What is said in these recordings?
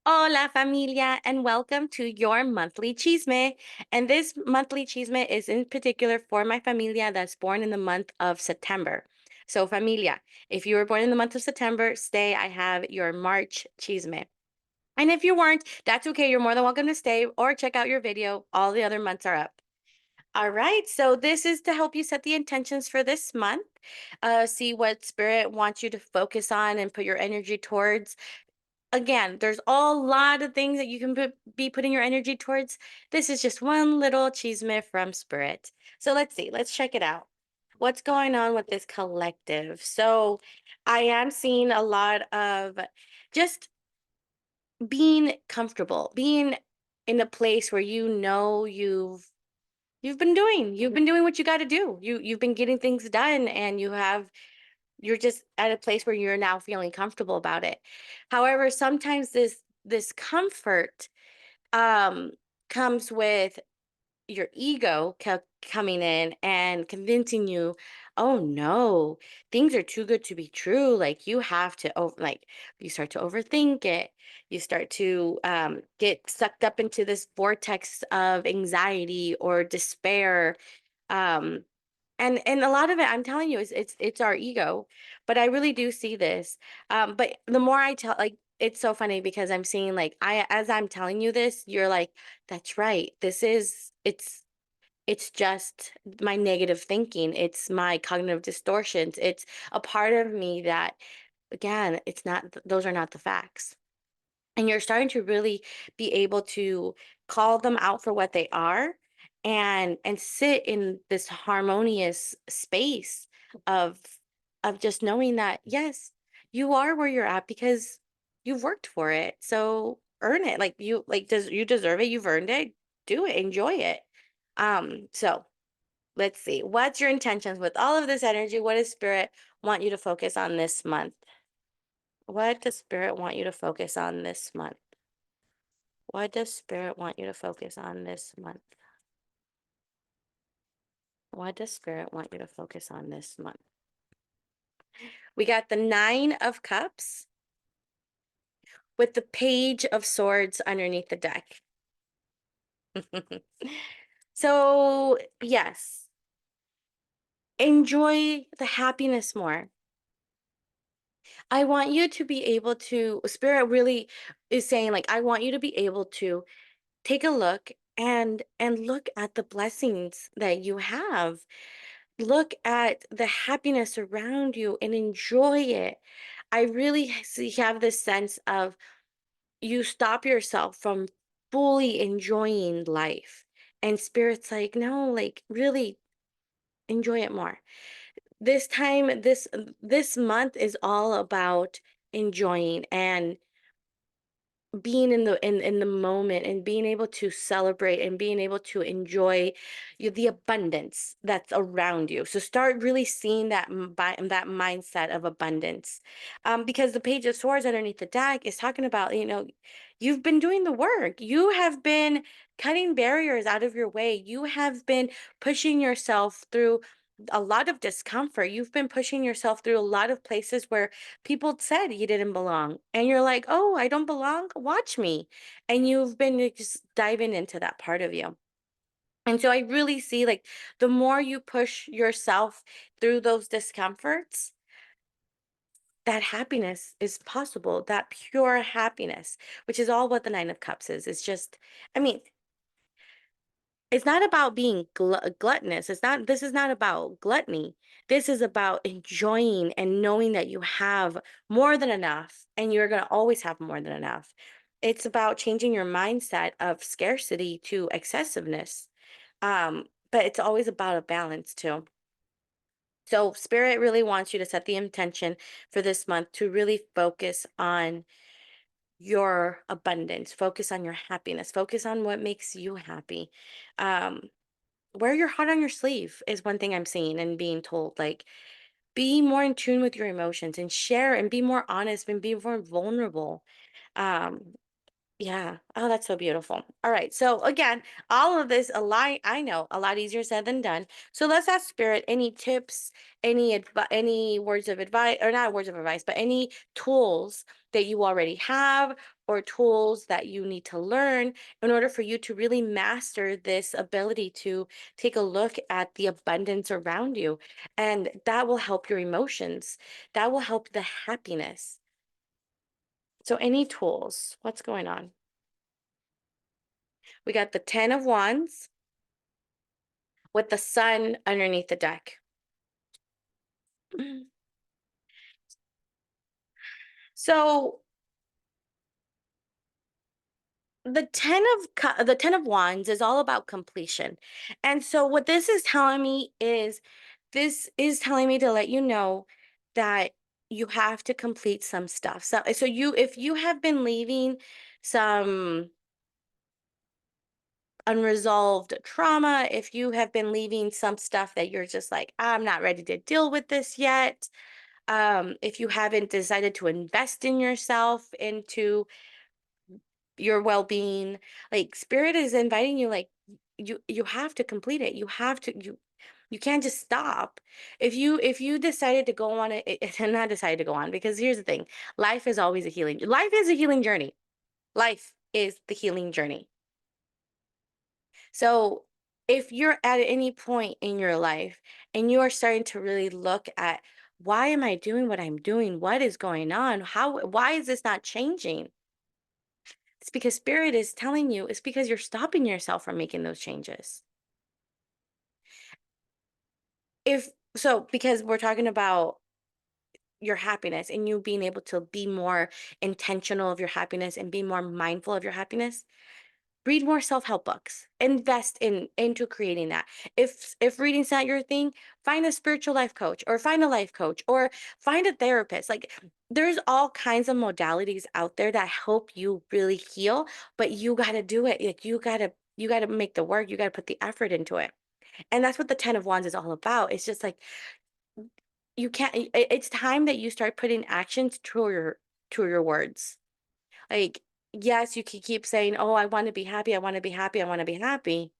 Hola Familia, and welcome to your monthly Chisme. And this monthly Chisme is in particular for my familia that's born in the month of September. So, Familia, if you were born in the month of September, stay. I have your March Chisme. And if you weren't, that's okay. You're more than welcome to stay or check out your video. All the other months are up. All right, so this is to help you set the intentions for this month. See what spirit wants you to focus on and put your energy towards. Again, there's a lot of things that you can be putting your energy towards. This is just one little chisme from Spirit. So let's see, let's check it out. What's going on with this collective? So I am seeing a lot of just being comfortable, being in a place where you've been doing what you got to do. You've been getting things done and you're just at a place where you're now feeling comfortable about it. However, sometimes this comfort um comes with your ego coming in and convincing you, oh no, things are too good to be true. Like you have to like you start to overthink it. You start to get sucked up into this vortex of anxiety or despair. um and a lot of it, I'm telling you, is it's our ego. But I really do see this. But the more I tell, like, it's so funny because I'm seeing, like, as I'm telling you this, you're like, that's right. It's just my negative thinking. It's my cognitive distortions. It's a part of me that, again, it's not, those are not the facts. And you're starting to really be able to call them out for what they are, and sit in this harmonious space of just knowing that yes, you are where you're at because you've worked for it. So earn it. Like, does you deserve it? You've earned it. Do it. Enjoy it. So let's see, what's your intentions with all of this energy? What does spirit want you to focus on this month? What does spirit want you to focus on this month? What does Spirit want you to focus on this month? What does Spirit want you to focus on this month? We got the Nine of Cups with the Page of Swords underneath the deck. So, yes, enjoy the happiness more. I want you to be able to, Spirit really is saying, like, I want you to be able to take a look and look at the blessings that you have. Look at the happiness around you and enjoy it. I really have this sense of you stop yourself from fully enjoying life. And spirit's like, no, like really enjoy it more. This time, this month is all about enjoying and being in the moment and being able to celebrate and being able to enjoy the abundance that's around you. So start really seeing that mindset of abundance, because the Page of Swords underneath the deck is talking about, you've been doing the work. You have been cutting barriers out of your way. You have been pushing yourself through a lot of discomfort. You've been pushing yourself through a lot of places where people said you didn't belong. And you're like, oh, I don't belong? Watch me. And you've been, just diving into that part of you. And so I really see, like, the more you push yourself through those discomforts, that happiness is possible, that pure happiness, which is all what the Nine of Cups is. It's just, I mean, it's not about being gluttonous. This is not about gluttony. This is about enjoying and knowing that you have more than enough and you're going to always have more than enough. It's about changing your mindset of scarcity to excessiveness. But it's always about a balance too. So, Spirit really wants you to set the intention for this month to really focus on your abundance, focus on your happiness, focus on what makes you happy. Um, Wear your heart on your sleeve is one thing I'm seeing and being told. Like, be more in tune with your emotions and share and be more honest and be more vulnerable. Um, Yeah. Oh, that's so beautiful. All right. So again, all of this a lot, I know, a lot easier said than done. So let's ask Spirit any tips, any words of advice, or not words of advice, but any tools that you already have, or tools that you need to learn in order for you to really master this ability to take a look at the abundance around you. And that will help your emotions. That will help the happiness. So any tools, what's going on? We got the 10 of wands with the sun underneath the deck. So the 10 of wands is all about completion. And so what this is telling me is this is telling me to let you know that you have to complete some stuff. So you if you have been leaving some unresolved trauma, if you have been leaving some stuff that you're just like, I'm not ready to deal with this yet, if you haven't decided to invest in yourself, into your well-being, like spirit is inviting you, like you have to complete it. You can't just stop. If you decided to go on it, and not decided to go on, because here's the thing, life is a healing journey. Life is the healing journey. So if you're at any point in your life and you are starting to really look at, why am I doing what I'm doing? What is going on? Why is this not changing? It's because spirit is telling you, it's because you're stopping yourself from making those changes. If so, because we're talking about your happiness and you being able to be more intentional of your happiness and be more mindful of your happiness, read more self-help books, invest into creating that. If reading's not your thing, find a spiritual life coach, or find a life coach, or find a therapist. Like, there's all kinds of modalities out there that help you really heal, but you got to do it. Like, you got to make the work, you got to put the effort into it. And that's what the 10 of wands is all about. It's just like, you can't it's time that you start putting actions to your words. Like, yes, you can keep saying, "Oh, I want to be happy. I want to be happy. I want to be happy."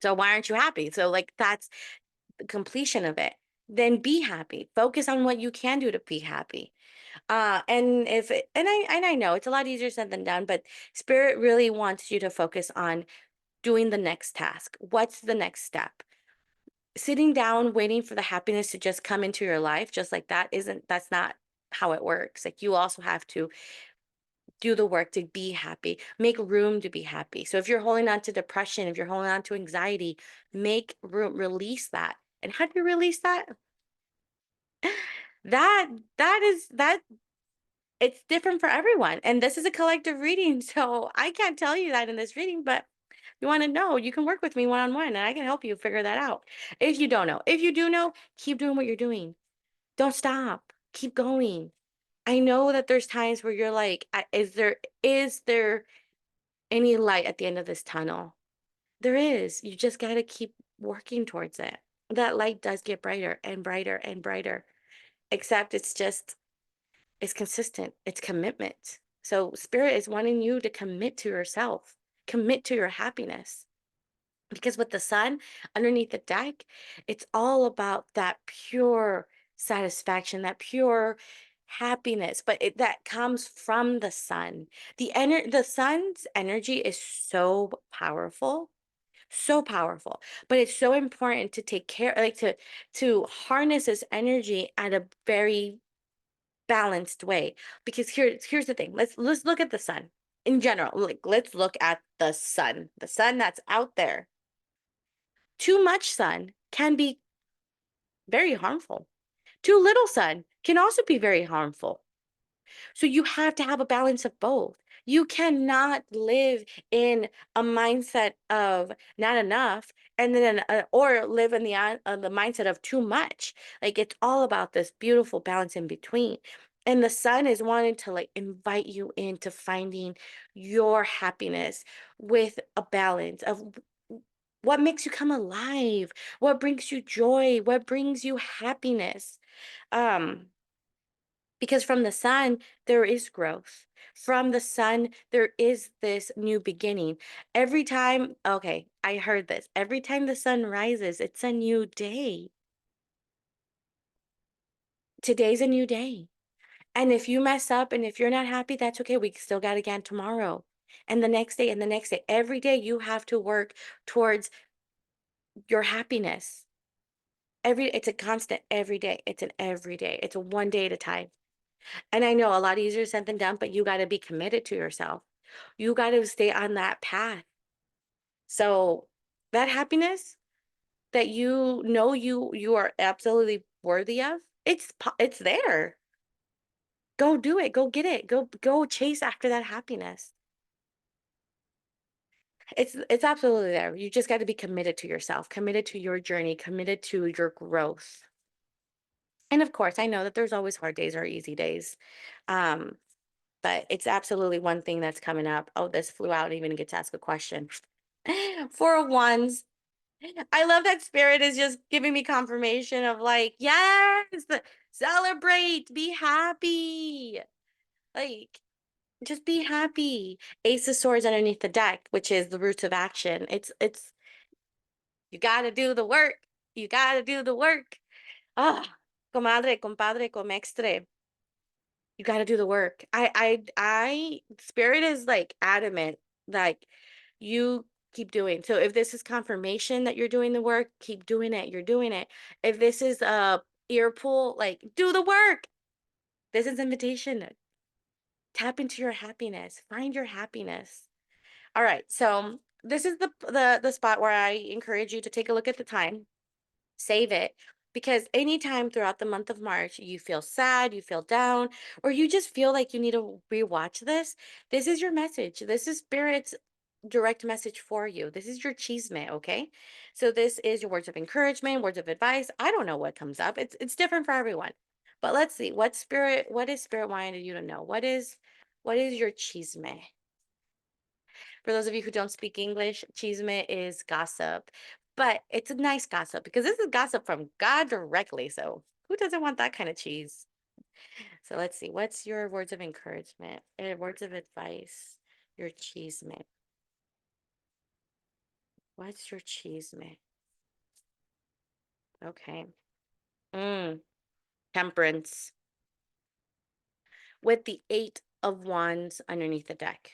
So why aren't you happy? So like, that's the completion of it. Then be happy. Focus on what you can do to be happy. And if it, and I know it's a lot easier said than done, but spirit really wants you to focus on doing the next task. What's the next step? Sitting down waiting for the happiness to just come into your life just like that isn't that's not how it works. Like, you also have to do the work to be happy, make room to be happy. So if you're holding on to depression, if you're holding on to anxiety, make room, release that. And how do you release that? that that it's different for everyone. And this is a collective reading. So I can't tell you that in this reading, but you want to know, you can work with me one-on-one and I can help you figure that out. If you don't know, if you do know, keep doing what you're doing. Don't stop. Keep going. I know that there's times where you're like, is there any light at the end of this tunnel? There is. You just got to keep working towards it. That light does get brighter and brighter and brighter. Except it's consistent. It's commitment. So spirit is wanting you to commit to yourself, commit to your happiness. Because with the sun underneath the deck, it's all about that pure satisfaction, that pure happiness, but that comes from the sun. The sun's energy is so powerful, but it's so important to take care, like, to harness this energy at a very balanced way. Because here's the thing. Let's look at the sun in general. Like, let's look at the sun that's out there. Too much sun can be very harmful. Too little sun can also be very harmful. So you have to have a balance of both. You cannot live in a mindset of not enough, and then or live in the mindset of too much. Like, it's all about this beautiful balance in between. And the sun is wanting to, like, invite you into finding your happiness with a balance of what makes you come alive, what brings you joy, what brings you happiness. Um Because from the sun, there is growth. From the sun, there is this new beginning. Every time, okay, I heard this. Every time the sun rises, it's a new day. Today's a new day. And if you mess up and if you're not happy, that's okay. We still got again tomorrow. And the next day and the next day. Every day you have to work towards your happiness. It's a constant every day. It's an every day. It's a one day at a time. And I know a lot easier said than done, but you got to be committed to yourself. You got to stay on that path. So that happiness that you are absolutely worthy of, it's there. Go do it. Go get it. Go chase after that happiness. It's absolutely there. You just got to be committed to yourself, committed to your journey, committed to your growth. And of course, I know that there's always hard days or easy days. Um, but it's absolutely one thing that's coming up. Oh, this flew out. I didn't even get to ask a question. For ones, I love that spirit is just giving me confirmation of like, yes, celebrate, be happy. Like, just be happy. Ace of Swords underneath the deck, which is the roots of action. It's you gotta do the work. You gotta do the work. Ah, comadre, compadre, comextre. You gotta do the work. Spirit is like adamant, like you keep doing. So if this is confirmation that you're doing the work, keep doing it. You're doing it. If this is a ear pull, like do the work. This is invitation. Tap into your happiness. Find your happiness. All right. So this is the spot where I encourage you to take a look at the time, save it, because anytime throughout the month of March you feel sad, you feel down, or you just feel like you need to rewatch this is your message. This is Spirit's direct message for you. This is your chisme, okay? So this is your words of encouragement, words of advice. I don't know what comes up. It's different for everyone. But let's see what is Spirit wanting you to know? What is your chisme? For those of you who don't speak English, chisme is gossip, but it's a nice gossip because this is gossip from God directly. So who doesn't want that kind of cheese? So let's see. What's your words of encouragement? Words of advice? Your chisme. What's your chisme? Okay. Mm, temperance with the 8 of Wands underneath the deck.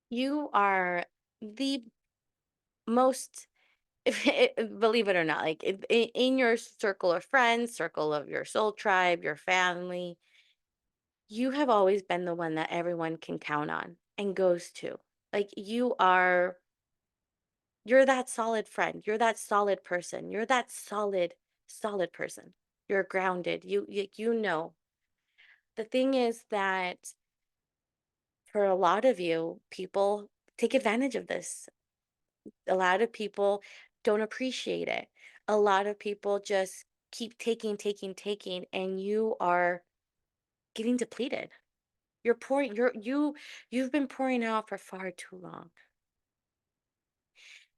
You are the most believe it or not, like in your circle of friends, circle of your soul tribe, your family, you have always been the one that everyone can count on and goes to. Like you're that solid friend. You're that solid person. You're that solid person. You're grounded. You know. The thing is that for a lot of you, people take advantage of this. A lot of people don't appreciate it. A lot of people just keep taking, and you are getting depleted. You've been pouring out for far too long.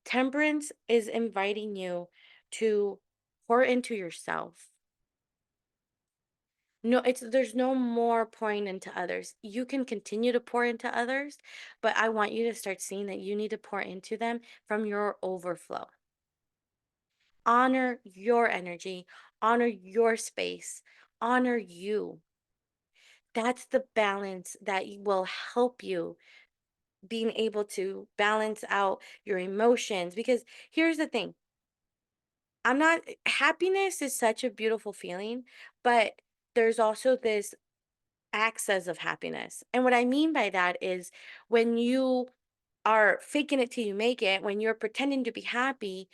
Temperance is inviting you to pour into yourself. No, there's no more pouring into others. You can continue to pour into others, but I want you to start seeing that you need to pour into them from your overflow. Honor your energy, honor your space, honor you. That's the balance that will help you being able to balance out your emotions. Because here's the thing, I'm not, happiness is such a beautiful feeling, but there's also this access of happiness. And what I mean by that is when you are faking it till you make it, when you're pretending to be happy,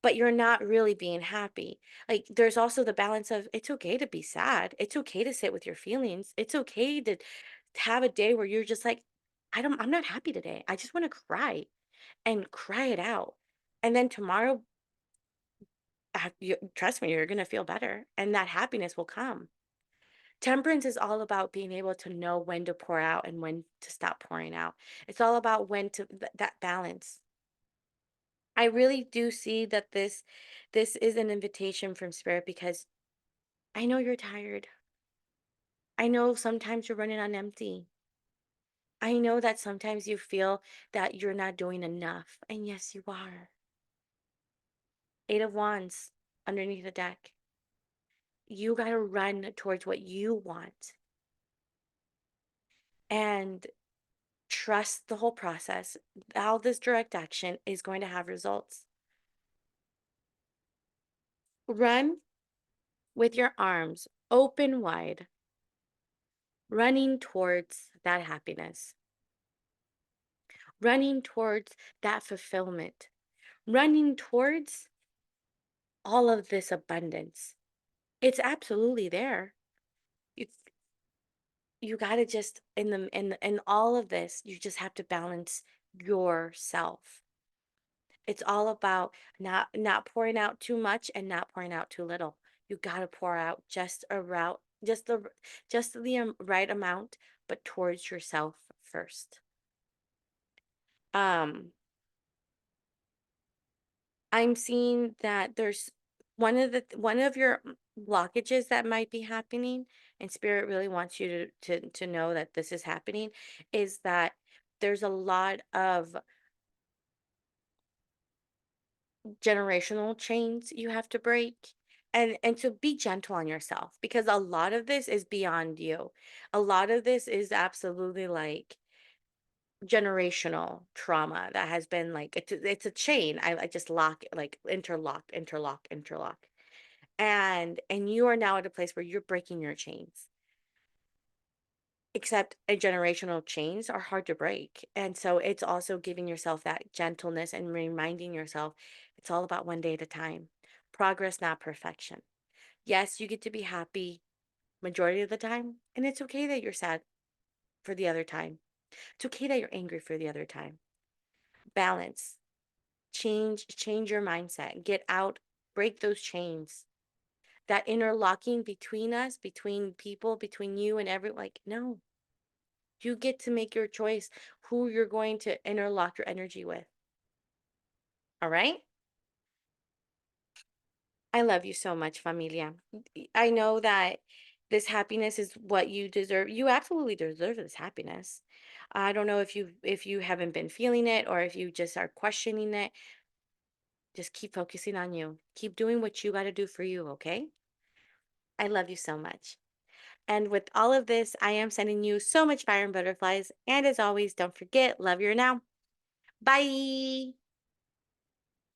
but you're not really being happy. Like there's also the balance of it's okay to be sad. It's okay to sit with your feelings. It's okay to have a day where you're just like, I'm not happy today. I just want to cry and cry it out. And then tomorrow, trust me, you're going to feel better and that happiness will come. Temperance is all about being able to know when to pour out and when to stop pouring out. It's all about when to that balance. I really do see that this is an invitation from spirit because I know you're tired. I know sometimes you're running on empty. I know that sometimes you feel that you're not doing enough. And yes, you are. Eight of Wands underneath the deck. You got to run towards what you want and trust the whole process. All this direct action is going to have results. Run with your arms open wide, running towards that happiness, running towards that fulfillment, running towards all of this abundance. It's absolutely there. You you got to just in all of this, you just have to balance yourself. It's all about not pouring out too much and not pouring out too little. You got to pour out just the right amount, but towards yourself first. Um, I'm seeing that there's one of your blockages that might be happening, and spirit really wants you to know that this is happening, is that there's a lot of generational chains you have to break, and to be gentle on yourself because a lot of this is beyond you. A lot of this is absolutely like generational trauma that has been like it's a chain. I just lock like interlock. And you are now at a place where you're breaking your chains. Except a generational chains are hard to break. And so it's also giving yourself that gentleness and reminding yourself it's all about one day at a time. Progress, not perfection. Yes, you get to be happy majority of the time, and it's okay that you're sad for the other time. It's okay that you're angry for the other time. Balance. Change your mindset. Get out, break those chains. That interlocking between us, between people, between you and every like no. You get to make your choice who you're going to interlock your energy with. All right? I love you so much, familia. I know that this happiness is what you deserve. You absolutely deserve this happiness. I don't know if you haven't been feeling it or if you just are questioning it. Just keep focusing on you. Keep doing what you got to do for you, okay? I love you so much. And with all of this, I am sending you so much fire and butterflies. And as always, don't forget, love your now. Bye.